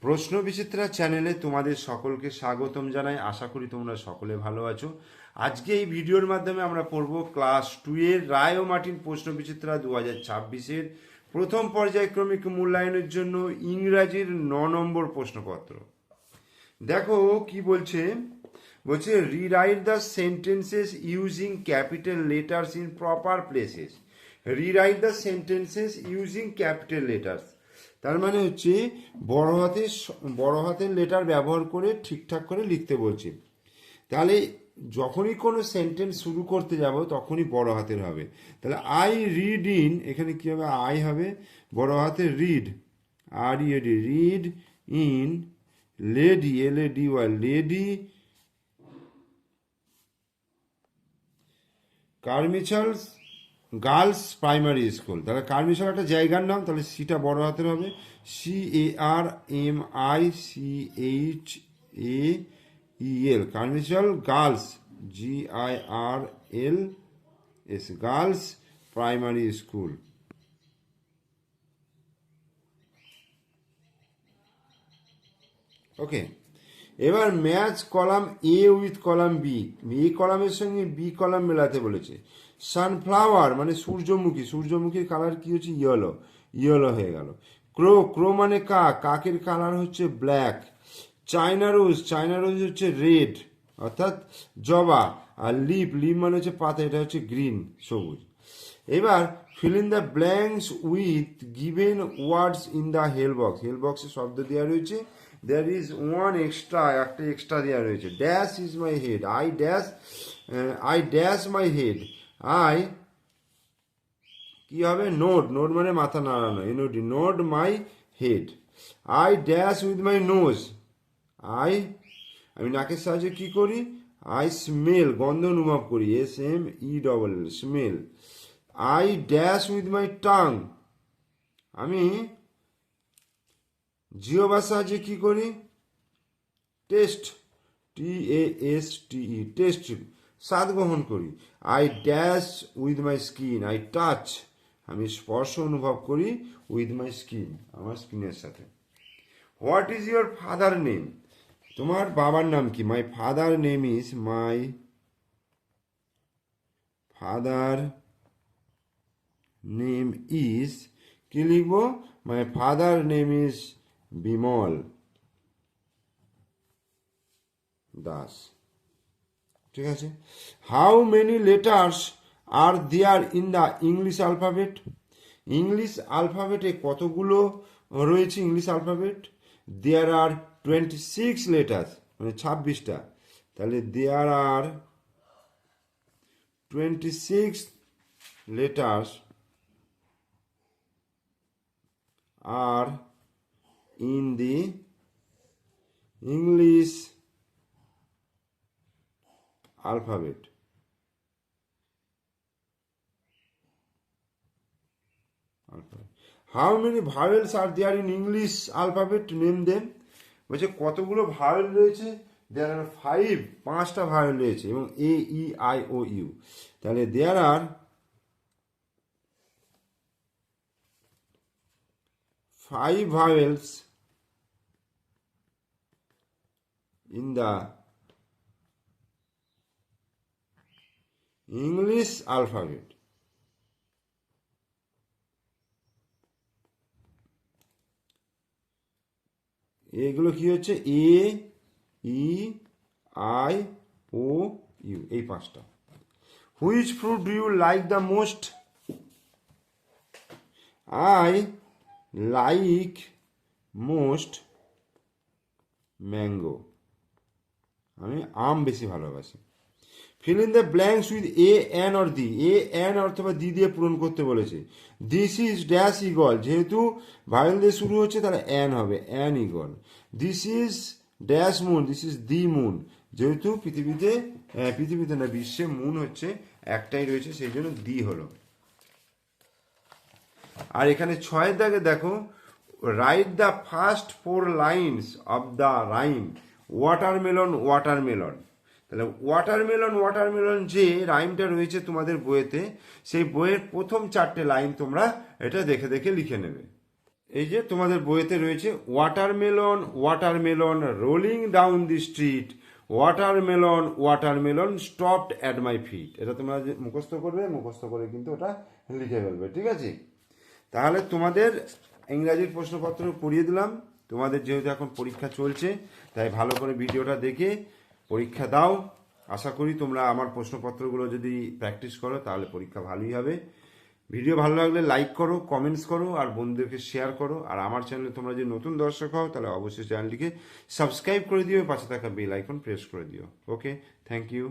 প্রশ্ন বিচিত্রা চ্যানেলে তোমাদের সকলকে স্বাগতম জানাই। আশা করি তোমরা সকলে ভালো আছো। আজকে এই ভিডিওর মাধ্যমে আমরা পড়ব ক্লাস 2 এর রায় ও মার্টিন প্রশ্ন বিচিত্রা 2026-এর প্রথম পর্যায়ক্রমিক মূল্যায়নের জন্য ইংরাজির 9 নম্বর প্রশ্নপত্র। দেখো কি বলছে, বলছে rewrite the sentences using capital letters in proper places. Rewrite the sentences using capital letters, তার মানে হচ্ছে বড় হাতের লেটার ব্যবহার করে ঠিকঠাক করে লিখতে বলছে। তাহলে যখনই কোনো সেন্টেন্স শুরু করতে যাব তখনই বড় হাতের হবে। তাহলে আই রিড ইন, এখানে কি হবে? আই হবে বড় হাতের read, R E D, read in lady, L A D Y, lady Carmichael's girls primary school. তাহলে কারমিচাল একটা জায়গার নাম, তাহলে সিটা বড় হাতের হবে, CARMICHAEL, Carmichael girls, GIRLS, girls primary school. Okay, এবার match column A with column B. A কলামের সঙ্গে বি কলাম মেলাতে বলেছে। সানফ্লাওয়ার মানে সূর্যমুখী, সূর্যমুখীর কালার কি হচ্ছে? ইয়েলো, ইয়েলো হয়ে গেল। ক্রো, ক্রো মানে কাক, কাকের কালার হচ্ছে black. China rose, China rose হচ্ছে রেড অর্থাৎ জবা। আর লিপ, লিপ মানে হচ্ছে পাতা, এটা হচ্ছে গ্রিন, সবুজ। এবার fill in the blanks with given words in the help box. Help বক্সে শব্দ দেওয়া রয়েছে, দেয়ার ইজ ওয়ান এক্সট্রা, একটা এক্সট্রা দেওয়া রয়েছে। Dash is my head, I dash my head, I কি হবে? নোড, নোড মানে মাথা নাড়ানো, N O D, nod my head. I dash with my nose, আমি নাকের সাহায্যে কি করি? আই স্মেল, গন্ধ অনুভব করি, SMELL, smell. I dash with my tongue, আমি জিহ্বার সাহায্যে কি করি? টেস্ট, TASTE, টেস্ট, স্বাদ গ্রহণ করি। I dash with my skin, I touch, আমি স্পর্শ অনুভব করি, উইথ মাই স্কিন, আমার স্কিনের সাথে। What is your father name, তোমার বাবার নাম কি? My father name is, my father name is, কি লিখবো? My father name is Bimal Das. ঠিক আছে। How many letters are there in the English alphabet? English অ্যালফাবেটে কতগুলো রয়েছে? English alphabet there are 26 letters, মানে 26টা। তাহলে there are 26 letters are in the English alphabet. How many vowels are there in English alphabet? Name them. বলছে কতগুলো vowel রয়েছে? দেয়ার আর 5টা ভাওয়েল রয়েছে, এবং AEIOU। তাহলে there are 5 vowels in the English alphabet. এগুলো কি হচ্ছে? AEIOU, এই 5টা। Which fruit do you like the most? I like most mango, আমি আম বেশি ভালোবাসি। Fill in the blanks with a, an or the. A, an অথবা দি দিয়ে পূরণ করতে বলেছে। দিস ইজ ড্যাশ ইগল, যেহেতু ভায়োল দিয়ে শুরু হচ্ছে তাহলে অ্যান হবে, an eagle. This is dash moon, this is the moon, যেহেতু পৃথিবীতে না, বিশ্বে মুন হচ্ছে একটাই রয়েছে, সেই জন্য দি হলো। আর এখানে 6 দাগে দেখো, write the first 4 lines of the rhyme watermelon, watermelon. তাহলে ওয়াটারমেলন, ওয়াটারমেলন যে রাইমটা রয়েছে তোমাদের বইয়েতে, সেই বইয়ের প্রথম 4টে লাইন তোমরা এটা দেখে দেখে লিখে নেবে। এই যে তোমাদের বইয়েতে রয়েছে watermelon watermelon rolling down the street, watermelon watermelon stopped at my feet. এটা তোমরা যে মুখস্থ করবে, মুখস্থ করে কিন্তু ওটা লিখে ফেলবে, ঠিক আছে? তাহলে তোমাদের ইংরাজির প্রশ্নপত্র পড়িয়ে দিলাম। তোমাদের যেহেতু এখন পরীক্ষা চলছে, তাই ভালো করে ভিডিওটা দেখে পরীক্ষা দাও। আশা করি তোমরা আমার প্রশ্নপত্রগুলো যদি প্র্যাকটিস করো তাহলে পরীক্ষা ভালোই হবে। ভিডিও ভালো লাগলে লাইক করো, কমেন্টস করো, আর বন্ধুদেরকে শেয়ার করো। আর আমার চ্যানেলে তোমরা যদি নতুন দর্শক হও তাহলে অবশ্যই চ্যানেলটিকে সাবস্ক্রাইব করে দিও, পাশে থাকা বেল আইকন প্রেস করে দিও। ওকে, থ্যাংক ইউ।